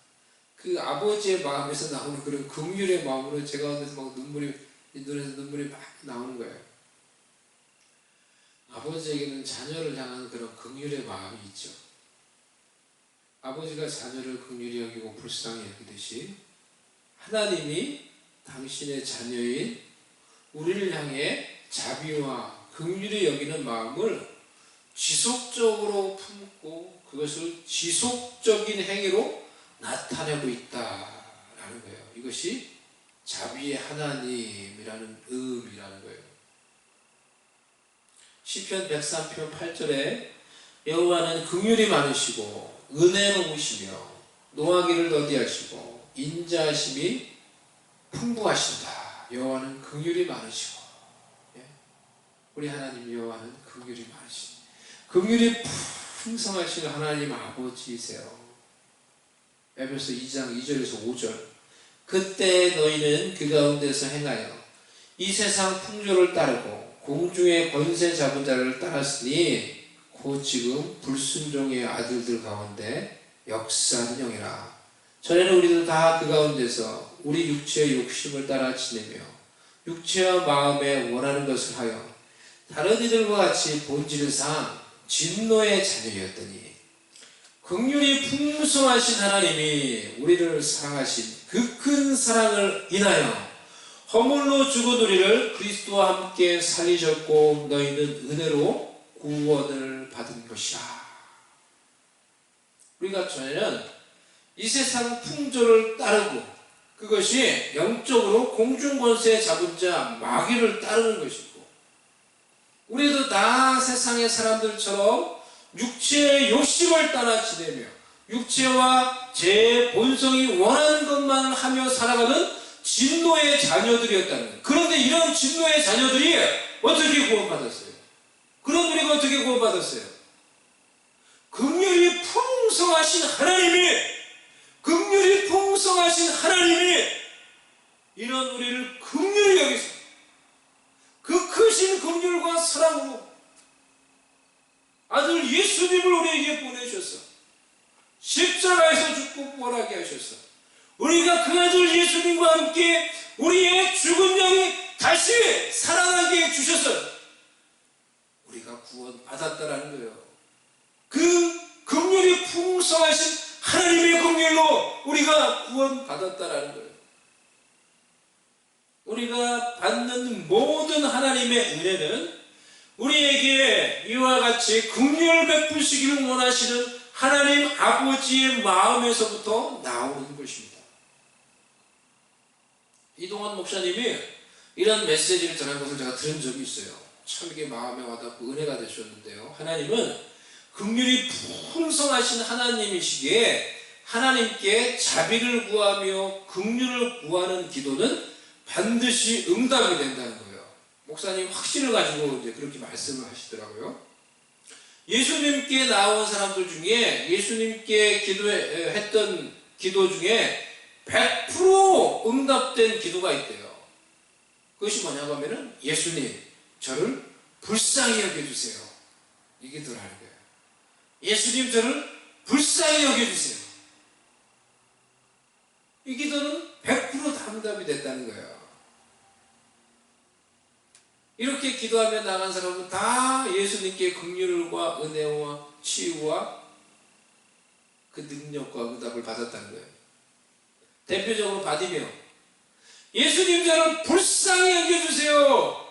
A: 그 아버지의 마음에서 나오는 그런 긍휼의 마음으로 제가 어디서 막 눈물이 막 나오는 거예요. 아버지에게는 자녀를 향한 그런 긍휼의 마음이 있죠. 아버지가 자녀를 긍휼히 여기고 불쌍히 여기듯이 하나님이 당신의 자녀인 우리를 향해 자비와 긍휼히 여기는 마음을 지속적으로 품고 그것을 지속적인 행위로 나타내고 있다라는 거예요. 이것이 자비의 하나님이라는 의미라는 거예요. 시편 103편 8절에 여호와는 긍휼이 많으시고 은혜로우시며 노하기를 더디하시고 인자하심이 풍부하신다. 여호와는 긍휼이 많으시고, 우리 하나님 여호와는 긍휼이 많으시다. 긍휼이 풍성하신 하나님 아버지이세요. 에베소 2장 2절에서 5절. 그때 너희는 그 가운데서 행하여 이 세상 풍조를 따르고 공중의 권세 잡은 자를 따랐으니 곧 지금 불순종의 아들들 가운데 역사하는 영이라. 전에는 우리도 다 그 가운데서 우리 육체의 욕심을 따라 지내며 육체와 마음에 원하는 것을 하여 다른 이들과 같이 본질상 진노의 자녀였더니 긍휼이 풍성하신 하나님이 우리를 사랑하신 그 큰 사랑을 인하여 허물로 죽은 우리를 그리스도와 함께 살리셨고 너희는 은혜로 구원을 받은 것이라. 우리가 전에는 이 세상 풍조를 따르고 그것이 영적으로 공중권세 잡은 자 마귀를 따르는 것이고, 우리도 다 세상의 사람들처럼 육체의 욕심을 따라 지내며 육체와 제 본성이 원하는 것만 하며 살아가는 진노의 자녀들이었다는 거예요. 그런데 이런 진노의 자녀들이 어떻게 구원받았어요? 그런 우리가 어떻게 구원받았어요? 긍휼이 풍성하신 하나님이 이런 우리를 긍휼히 여기서 그 크신 긍휼과 사랑으로 아들 예수님을 우리에게 보내셨어. 십자가에서 죽고 부활하게 하셨어. 우리가 그 아들 예수님과 함께 우리의 죽은 영이 다시 살아나게 해주셔서 우리가 구원받았다라는 거예요. 그 긍휼이 풍성하신 하나님의 긍휼로 우리가 구원받았다라는 거예요. 우리가 받는 모든 하나님의 은혜는 우리에게 이와 같이 긍휼을 베푸시기를 원하시는 하나님 아버지의 마음에서부터 나오는 것입니다. 이동원 목사님이 이런 메시지를 전한 것을 제가 들은 적이 있어요. 참 이게 마음에 와닿고 은혜가 되셨는데요. 하나님은 긍휼이 풍성하신 하나님이시기에 하나님께 자비를 구하며 긍휼을 구하는 기도는 반드시 응답이 된다는 거예요. 목사님 확신을 가지고 이제 그렇게 말씀을 하시더라고요. 예수님께 나온 사람들 중에 예수님께 기도했던 기도 중에 100% 응답된 기도가 있대요. 그것이 뭐냐고 하면은 예수님 저를 불쌍히 여겨주세요. 이 기도를 하는 거예요. 예수님 저를 불쌍히 여겨주세요. 이 기도는 100% 다 응답이 됐다는 거예요. 이렇게 기도하며 나간 사람은 다 예수님께 긍휼과 은혜와 치유와 그 능력과 응답을 받았다는 거예요. 대표적으로 바디메오. 예수님 저를 불쌍히 여겨주세요.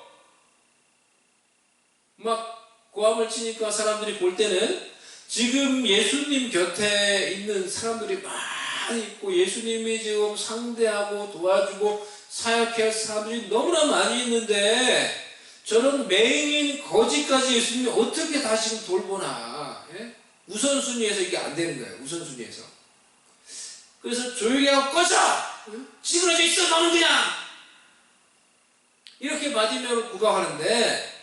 A: 막 고함을 치니까 사람들이 볼 때는 지금 예수님 곁에 있는 사람들이 많이 있고 예수님이 지금 상대하고 도와주고 사역할 사람들이 너무나 많이 있는데 저런 맹인 거지까지 예수님이 어떻게 다 지금 돌보나. 예? 우선순위에서 이게 안 되는 거예요. 우선순위에서. 그래서 조용히 하고 꺼져! 찌그러져 있어 너는 그냥! 이렇게 바디메오를 구박하는데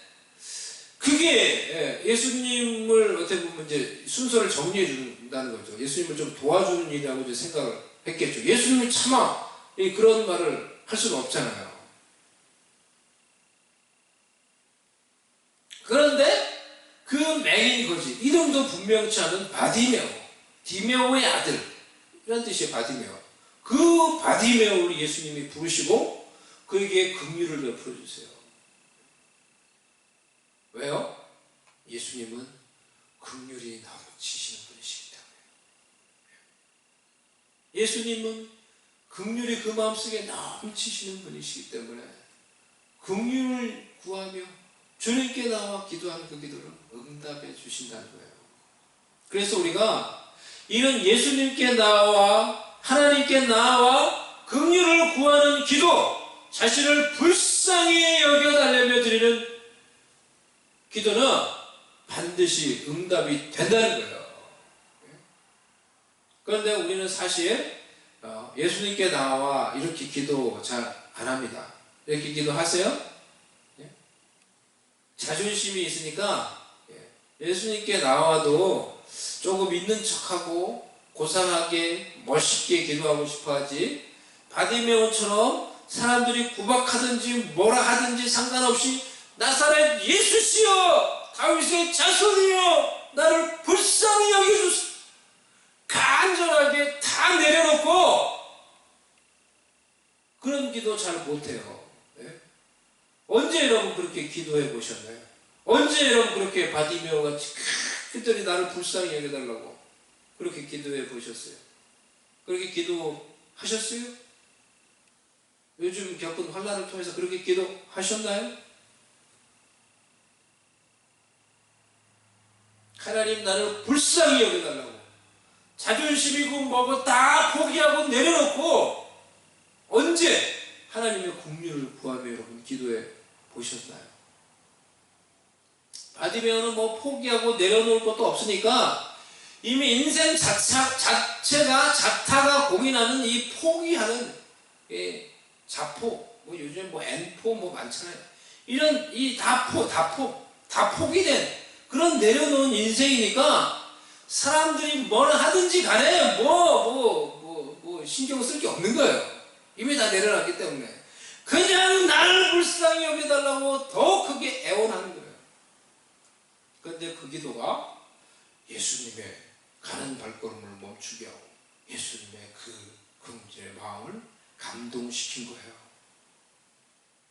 A: 그게 예수님을 어떻게 보면 이제 순서를 정리해 준다는 거죠. 예수님을 좀 도와주는 일이라고 이제 생각을 했겠죠. 예수님을 차마 그런 말을 할 수는 없잖아요. 그런데 그 맹인 거지 이름도 분명치 않은 바디메오, 디메오의 아들 이런 뜻이에요. 바디메오. 그 바디메오를 예수님이 부르시고 그에게 긍휼을 베풀어 주세요. 왜요? 예수님은 긍휼이 넘치시는 분이시기 때문에. 예수님은 긍휼이 그 마음속에 넘치시는 분이시기 때문에 긍휼을 구하며 주님께 나와 기도하는 그 기도를 응답해 주신다는 거예요. 그래서 우리가 이런 예수님께 나와 하나님께 나와 긍휼을 구하는 기도, 자신을 불쌍히 여겨달라며 드리는 기도는 반드시 응답이 된다는 거예요. 그런데 우리는 사실 예수님께 나와 이렇게 기도 잘 안 합니다. 이렇게 기도하세요? 자존심이 있으니까 예수님께 나와도 조금 있는 척하고 고상하게 멋있게 기도하고 싶어하지 바디메오처럼 사람들이 구박하든지 뭐라 하든지 상관없이 나사렛 예수시여 다윗의 자손이여 나를 불쌍히 여겨주소서 간절하게 다 내려놓고 그런 기도 잘 못해요. 언제 여러분 그렇게 기도해 보셨나요? 언제 여러분 그렇게 바디메오 같이 그들이 나를 불쌍히 여겨달라고 그렇게 기도해 보셨어요? 그렇게 기도하셨어요? 요즘 겪은 환난을 통해서 그렇게 기도하셨나요? 하나님 나를 불쌍히 여겨달라고 자존심이고 뭐고 다 포기하고 내려놓고 언제 하나님의 긍휼을 구하며 여러분 기도해 보셨나요? 바디메오는 뭐 포기하고 내려놓을 것도 없으니까 이미 인생 자체가 자타가 공인하는 이 포기하는 자포, 뭐 요즘에 뭐 N포 뭐 많잖아요. 이런 이 다 포기된 그런 내려놓은 인생이니까 사람들이 뭘 하든지 간에 뭐 신경 쓸 게 없는 거예요. 이미 다 내려놨기 때문에 그냥 나를 불쌍히 여겨달라고 더 크게 애원하는 거예요. 그런데 그 기도가 예수님의 가는 발걸음을 멈추게 하고 예수님의 그 긍휼의 마음을 감동시킨 거예요.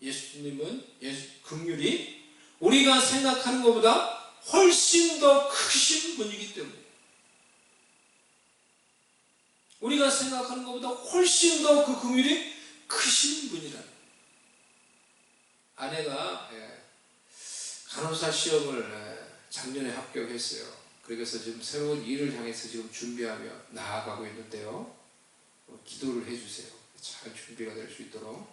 A: 예수님은 긍휼이 우리가 생각하는 것보다 훨씬 더 크신 분이기 때문에 우리가 생각하는 것보다 훨씬 더 그 긍휼이 크신 분이라는 거예요. 아내가 간호사 시험을 작년에 합격했어요. 그래서 지금 새로운 일을 향해서 지금 준비하며 나아가고 있는데요. 기도를 해주세요. 잘 준비가 될 수 있도록.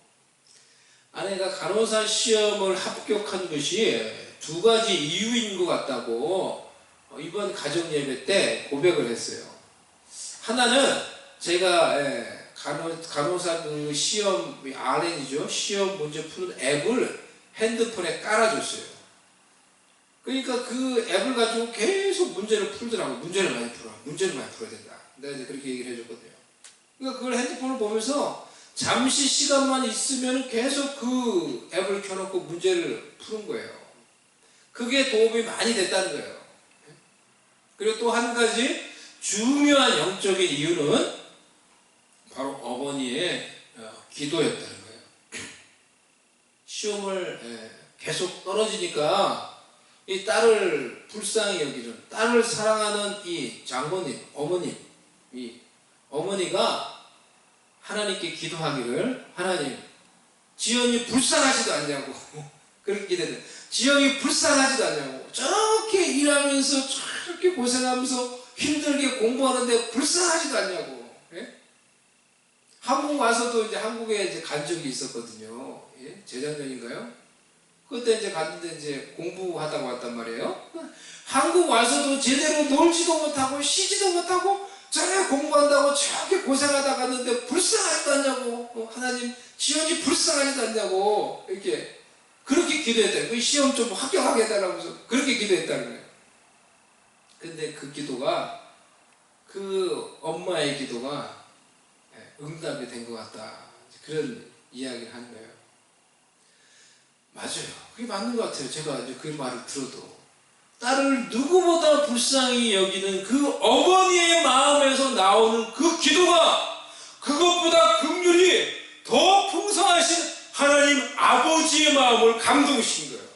A: 아내가 간호사 시험을 합격한 것이 두 가지 이유인 것 같다고 이번 가정예배 때 고백을 했어요. 하나는 제가 간호사 그 시험 RN이죠. 시험 문제 푸는 앱을 핸드폰에 깔아줬어요. 그러니까 그 앱을 가지고 계속 문제를 풀더라고요. 문제를 많이 풀어야 된다. 내가 이제 그렇게 얘기를 해줬거든요. 그러니까 그걸 핸드폰을 보면서 잠시 시간만 있으면 계속 그 앱을 켜놓고 문제를 푸는 거예요. 그게 도움이 많이 됐다는 거예요. 그리고 또 한 가지 중요한 영적인 이유는 바로 어머니의 기도였다는 거예요. 시험을 계속 떨어지니까 이 딸을 불쌍히 여기는, 딸을 사랑하는 이 장모님, 어머님, 이 어머니가 하나님께 기도하기를, 하나님, 지연이 불쌍하지도 않냐고 그렇게 기도했는데, 지연이 불쌍하지도 않냐고, 저렇게 일하면서 저렇게 고생하면서 힘들게 공부하는데 불쌍하지도 않냐고. 예? 한국 와서도 이제 한국에 이제 간 적이 있었거든요. 예? 재작년인가요? 그때 이제 갔는데 이제 공부하다가 왔단 말이에요. 한국 와서도 제대로 놀지도 못하고 쉬지도 못하고 저렇게 공부한다고 저렇게 고생하다 갔는데 불쌍하지도 않냐고. 하나님, 지연이 불쌍하지도 않냐고. 이렇게 그렇게 기도했다. 그 시험 좀 합격하게 해달라고 그렇게 기도했다는 거예요. 근데 그 기도가, 그 엄마의 기도가 응답이 된 것 같다. 그런 이야기를 하는 거예요. 맞아요. 그게 맞는 것 같아요. 제가 이제 그 말을 들어도. 딸을 누구보다 불쌍히 여기는 그 어머니의 마음에서 나오는 그 기도가 그것보다 긍휼이 더 풍성하신 하나님 아버지의 마음을 감동시킨 거예요.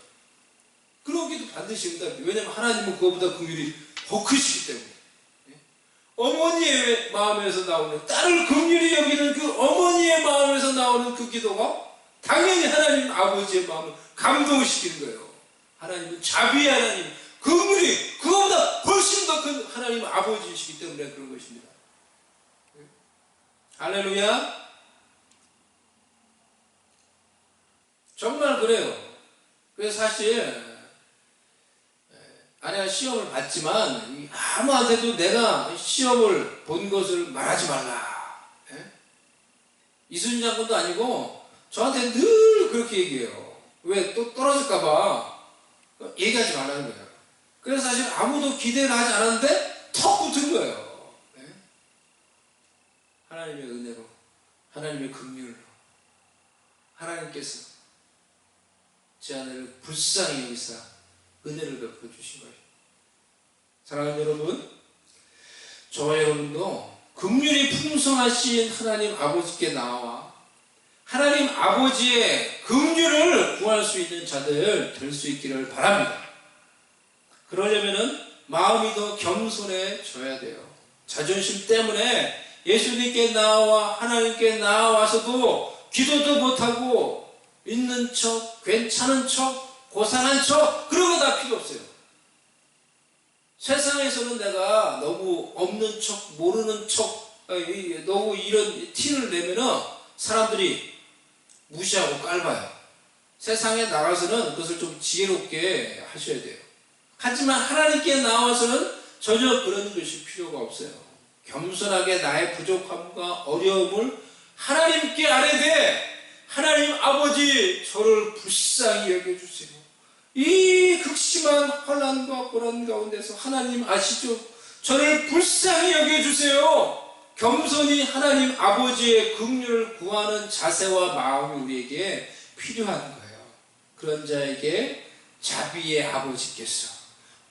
A: 그런 기도 반드시 응답이. 왜냐하면 하나님은 그것보다 긍휼이 더 크시기 때문에. 어머니의 마음에서 나오는, 딸을 긍휼히 여기는 그 어머니의 마음에서 나오는 그 기도가 당연히 하나님 아버지의 마음을 감동시키는 거예요. 하나님은 자비의 하나님, 긍휼이 그거보다 훨씬 더 큰 하나님 아버지이시기 때문에 그런 것입니다. 할렐루야. 정말 그래요. 그래서 사실 아내가 시험을 봤지만 아무한테도 내가 시험을 본 것을 말하지 말라. 이순신 장군도 아니고 저한테 늘 그렇게 얘기해요. 왜? 또 떨어질까봐 얘기하지 말라는 거예요. 그래서 사실 아무도 기대를 하지 않았는데 턱 붙은 거예요. 하나님의 은혜로, 하나님의 긍휼로 하나님께서 제 아내를 불쌍히 여기사 은혜를 베풀어 주신 거예요. 사랑하는 여러분, 저와 여러분도 긍휼이 풍성하신 하나님 아버지께 나와 하나님 아버지의 긍휼을 구할 수 있는 자들 될 수 있기를 바랍니다. 그러려면은 마음이 더 겸손해져야 돼요. 자존심 때문에 예수님께 나와 하나님께 나와서도 기도도 못하고 있는 척, 괜찮은 척, 고상한 척, 그런 거 다 필요 없어요. 세상에서는 내가 너무 없는 척, 모르는 척, 너무 이런 티를 내면은 사람들이 무시하고 깔봐요. 세상에 나가서는 그것을 좀 지혜롭게 하셔야 돼요. 하지만 하나님께 나와서는 전혀 그런 것이 필요가 없어요. 겸손하게 나의 부족함과 어려움을 하나님께 아뢰되, 하나님 아버지, 저를 불쌍히 여겨주세요. 이 극심한 환난과 고난 가운데서 하나님 아시죠? 저를 불쌍히 여겨주세요. 겸손히 하나님 아버지의 긍휼을 구하는 자세와 마음이 우리에게 필요한 거예요. 그런 자에게 자비의 아버지께서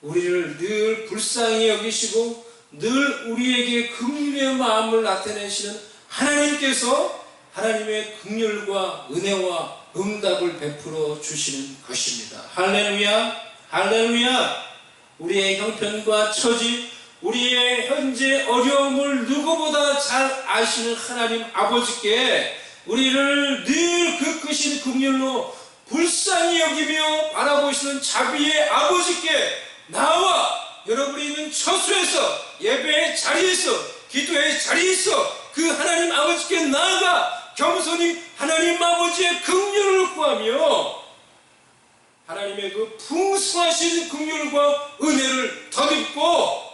A: 우리를 늘 불쌍히 여기시고 늘 우리에게 긍휼의 마음을 나타내시는 하나님께서 하나님의 긍휼과 은혜와 응답을 베풀어 주시는 것입니다. 할렐루야, 할렐루야. 우리의 형편과 처지, 우리의 현재 어려움을 누구보다 잘 아시는 하나님 아버지께 우리를 늘 그 크신 긍휼로 불쌍히 여기며 바라보시는 자비의 아버지께 나와 여러분이 있는 처소에서, 예배의 자리에서, 기도의 자리에서 그 하나님 아버지께 나아가 겸손히 하나님 아버지의 긍휼을 구하며 하나님의 그 풍성하신 긍휼과 은혜를 덧입고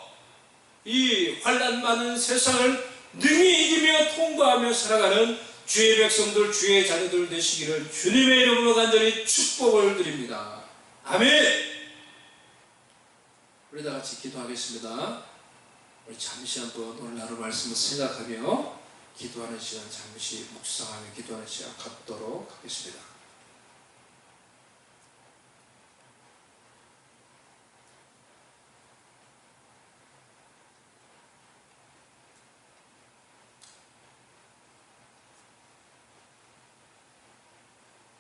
A: 이 환난 많은 세상을 능히 이기며 통과하며 살아가는 주의 백성들, 주의 자녀들 되시기를 주님의 이름으로 간절히 축복을 드립니다. 아멘. 우리 다 같이 기도하겠습니다. 우리 잠시 한번 오늘 하루 말씀을 생각하며 기도하는 시간 잠시 묵상하며 기도하는 시간 갖도록 하겠습니다.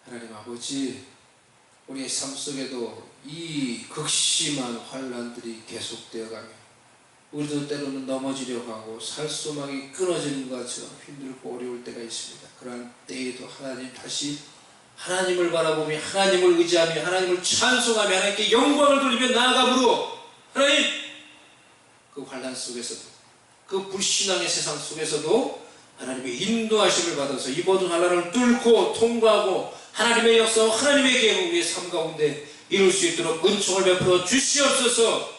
A: 하나님 아버지, 우리의 삶 속에도 이 극심한 환난들이 계속되어가며 우리도 때로는 넘어지려고 하고 살소망이 끊어지는 것처럼 힘들고 어려울 때가 있습니다. 그러한 때에도 하나님 다시 하나님을 바라보며 하나님을 의지하며 하나님을 찬송하며 하나님께 영광을 돌리며 나아가므로 하나님, 그 환난 속에서도 그 불신앙의 세상 속에서도 하나님의 인도하심을 받아서 이 모든 환난을 뚫고 통과하고 하나님의 역사와 하나님의 계획을 우리의 삶 가운데 이룰 수 있도록 은총을 베풀어 주시옵소서.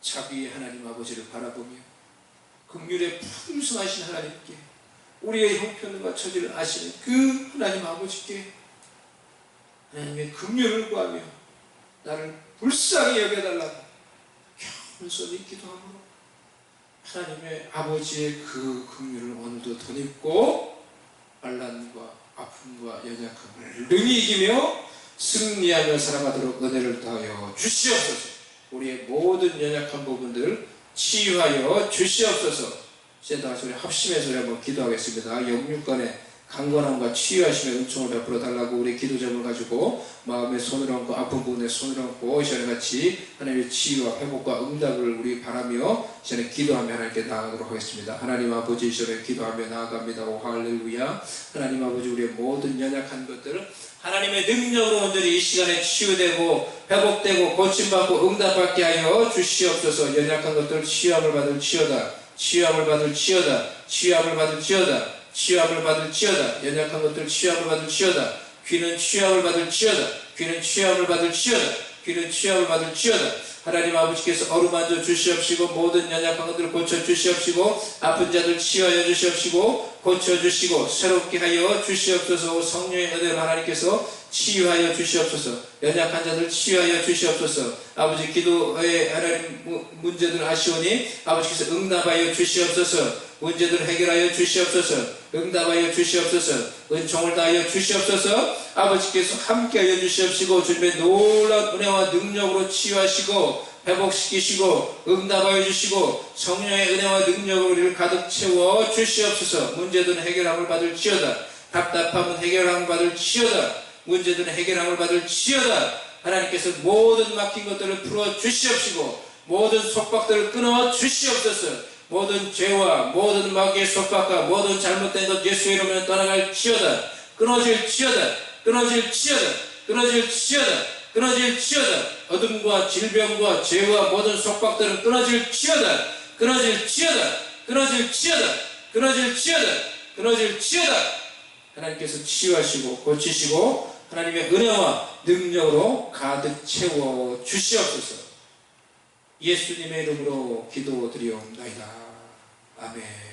A: 자비의 하나님 아버지를 바라보며 긍휼의 풍성하신 하나님께 우리의 형편과 처지를 아시는 그 하나님 아버지께 하나님의 긍휼을 구하며 나를 불쌍히 여겨달라고 겸손히 기도하므로 하나님의 아버지의 그 긍휼을 오늘도 덧입고 환난과 아픔과 연약함을 능히 이기며 승리하며 살아가도록 은혜를 더하여 주시옵소서. 우리의 모든 연약한 부분들 치유하여 주시옵소서. 이제 다시 우리 합심해서 한번 기도하겠습니다. 영육간의 강건함과 치유하심의 은총을 베풀어 달라고 우리 기도 제목을 가지고 마음에 손을 얹고 아픈 부분에 손을 얹고 이 시간에 같이 하나님의 치유와 회복과 응답을 우리 바라며 이 시간에 기도하며 하나님께 나아가도록 하겠습니다. 하나님 아버지, 이 시간에 기도하며 나아갑니다. 오 할렐루야. 하나님 아버지, 우리의 모든 연약한 것들을 하나님의 능력으로 온전히 이 시간에 치유되고 회복되고 고침받고 응답받게 하여 주시옵소서. 연약한 것들 치유함을 받을 치여다. 치유함을 받을 치여다. 치유함을 받을 치여다. 치유함을 받을 치여다. 연약한 것들 치유함을 받을 치여다. 귀는 치유함을 받을 치여다. 귀는 치유함을 받을 치여다. 귀는 치유함을 받을 치여다. 하나님 아버지께서 어루만져 주시옵시고 모든 연약한 것들을 고쳐 주시옵시고 아픈 자들 치유하여 주시옵시고 고쳐 주시고 새롭게 하여 주시옵소서. 성령의 은혜로 하나님께서 치유하여 주시옵소서. 연약한 자들 치유하여 주시옵소서. 아버지, 기도의 하나님 문제들 아시오니 아버지께서 응답하여 주시옵소서. 문제들 해결하여 주시옵소서. 응답하여 주시옵소서. 은총을 다하여 주시옵소서. 아버지께서 함께하여 주시옵시고 주님의 놀라운 은혜와 능력으로 치유하시고 회복시키시고 응답하여 주시고 성령의 은혜와 능력으로 우리를 가득 채워 주시옵소서. 문제들은 해결함을 받을 치여다. 답답함은 해결함을 받을 치여다. 문제들은 해결함을 받을 치여다. 하나님께서 모든 막힌 것들을 풀어 주시옵시고 모든 속박들을 끊어 주시옵소서. 모든 죄와 모든 마귀의 속박과 모든 잘못된 것 예수의 이름으로 떠나갈 치여다. 끊어질 치여다. 끊어질 치여다. 끊어질 치여다. 끊어질 치여다. 어둠과 질병과 죄와 모든 속박들은 끊어질 치여다. 끊어질 치여다. 끊어질 치여다. 끊어질 치여다. 끊어질 치여다. 하나님께서 치유하시고 고치시고 하나님의 은혜와 능력으로 가득 채워 주시옵소서. 예수님의 이름으로 기도드리옵나이다. 아멘.